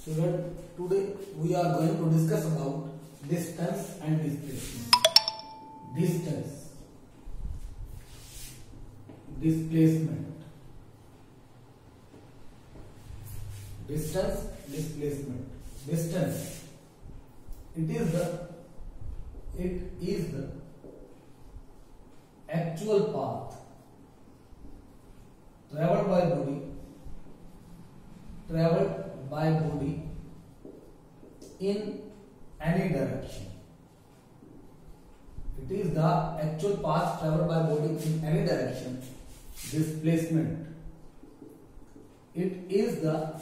Student, today we are going to discuss about distance and displacement. Distance, displacement, distance, displacement. Distance, it is the actual path traveled by body in any direction. It is the actual path traveled by body in any direction. Displacement, it is the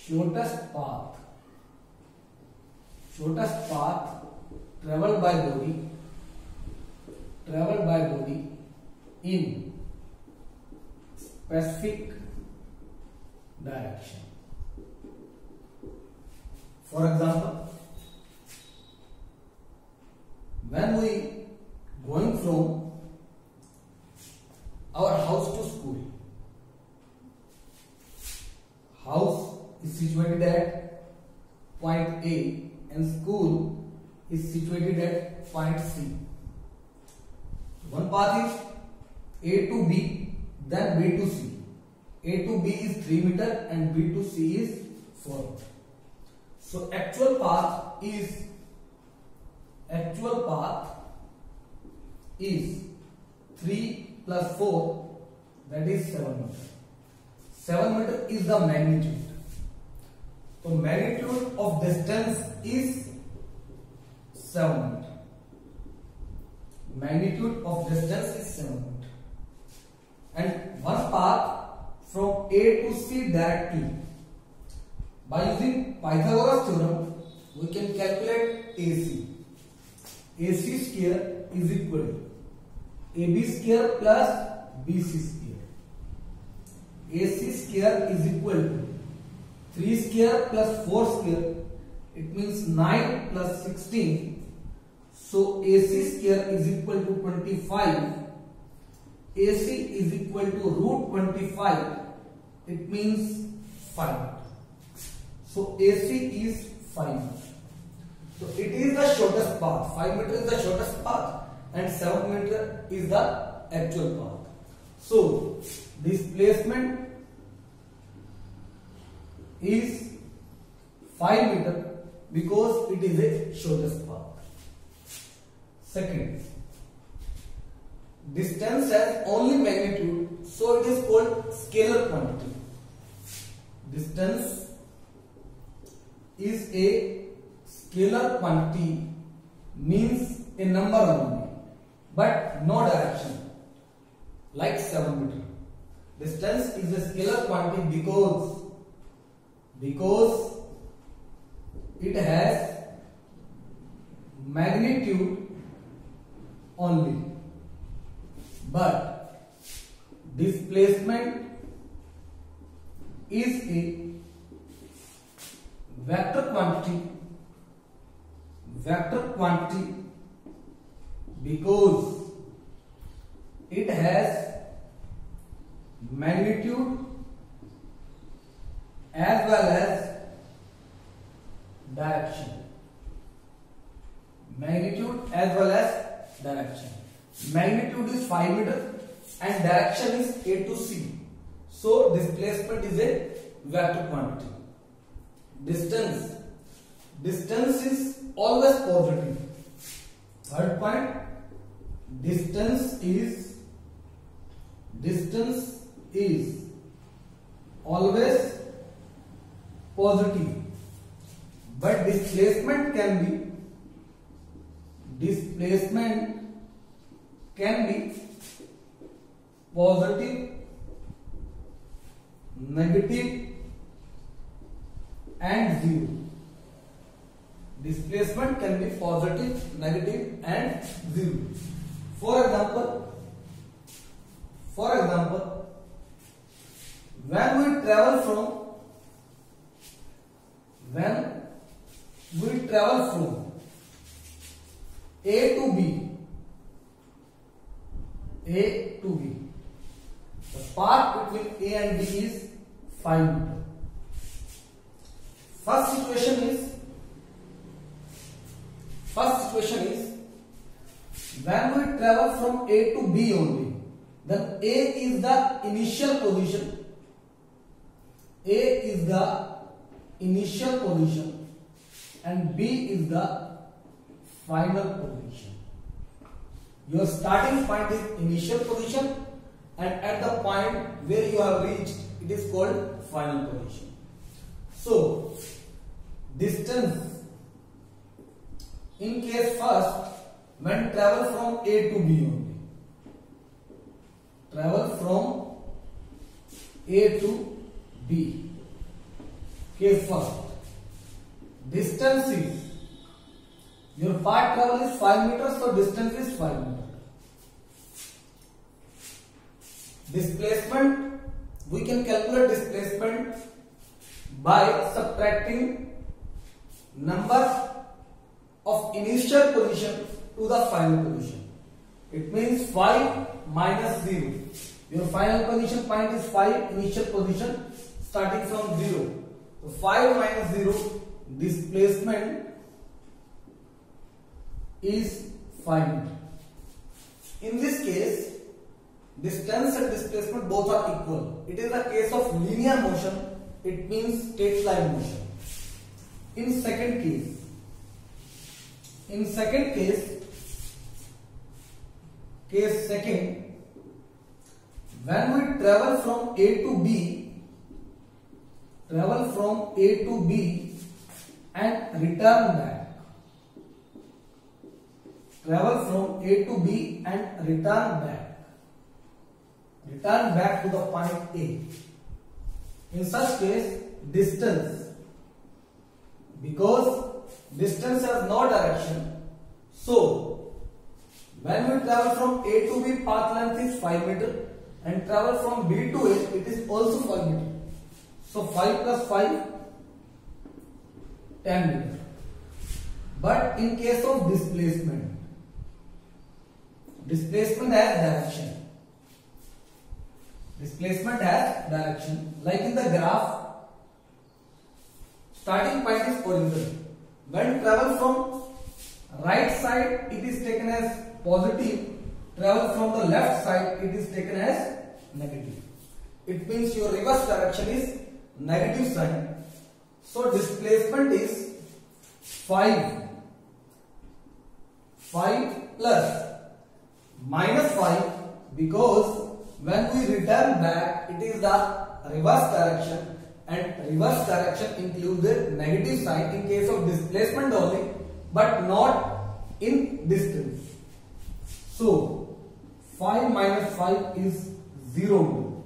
shortest path traveled by body in specific direction. For example, when we going from our house to school, house is situated at point A and school is situated at point C. One path is A to B, then B to C. A to B is 3 meter and B to C is 4 meter. So actual path is 3 plus 4, that is 7 meter. 7 meter is the magnitude. So magnitude of distance is 7 meter. Magnitude of distance is 7 meter. And one path from A to C directly. By using Pythagoras theorem, we can calculate AC. AC square is equal to AB square plus BC square. AC square is equal to 3 square plus 4 square. It means 9 plus 16. So AC square is equal to 25. AC is equal to root 25. It means 5. So AC is 5 meter. So it is the shortest path. 5 meter is the shortest path and 7 meter is the actual path. So displacement is 5 meter because it is a shortest path. Second, distance has only magnitude, so it is called scalar quantity. Distance is a scalar quantity, means a number only, but no direction, like 7 meter. Distance is a scalar quantity because it has magnitude only, but displacement is a vector quantity because it has magnitude as well as direction. Magnitude is 5 meter and direction is A to C. So displacement is a vector quantity. Distance is always positive. Third point, distance is always positive, but displacement can be positive, negative and zero. Displacement can be positive, negative and zero. For example, when we travel from A to B, the path between A and B is 5 meter. first situation is when we travel from A to B only, then A is the initial position. A is the initial position and B is the final position. Your starting point is initial position, and at the point where you have reached, it is called final position. So, distance in case first, when travel from A to B only. Travel from A to B. Case first. Distance is, your part travel is 5 meters, so distance is 5 meters. Displacement, we can calculate displacement by subtracting number of initial position to the final position. It means 5 minus 0. Your final position point is 5, initial position starting from 0. So 5 minus 0, displacement is 5 meters. In this case, distance and displacement both are equal. It is a case of linear motion. It means straight line motion. In second case, case second, when we travel from A to B and return back. Travel from A to B and return back. Return back to the point A. In such case, distance, because distance has no direction, so when we travel from A to B, path length is 5 meters, and travel from B to A, it is also 5 meters. So 5 plus 5, 10 meters. But in case of displacement has direction. Displacement has direction. Like in the graph, starting point is horizontal. When travel from right side, it is taken as positive. Travel from the left side, it is taken as negative. It means your reverse direction is negative sign. So displacement is 5 plus minus 5, because when we return back, it is the reverse direction, and reverse direction includes the negative sign in case of displacement only, but not in distance. So 5 minus 5 is 0.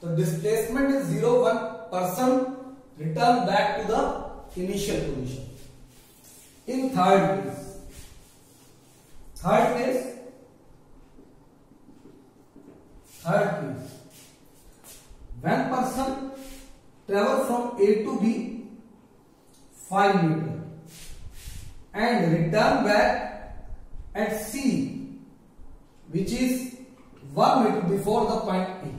So displacement is 0, 1 person return back to the initial position. In third case, when person travel from A to B 5 meters and return back at C, which is 1 meter before the point A.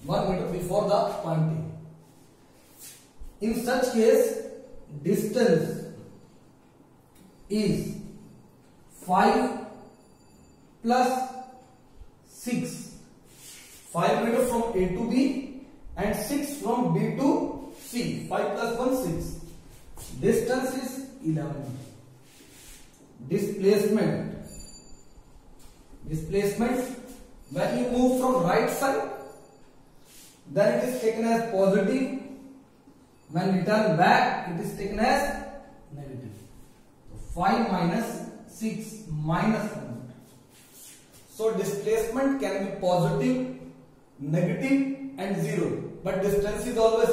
1 meter before the point A. In such case, distance is 5 plus 6. 5 meters from A to B and 6 from B to C. 5 plus 1, 6. Distance is 11. Displacement, when you move from right side, then it is taken as positive. When return back, it is taken as negative. So 5 minus 6 minus 1. So displacement can be positive, negative and 0, but distance is always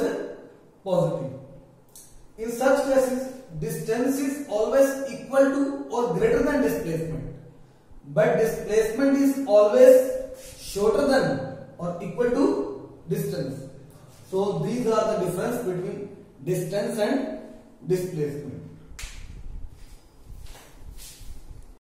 positive. In such cases, distance is always equal to or greater than displacement, but displacement is always shorter than or equal to distance. So these are the difference between distance and displacement.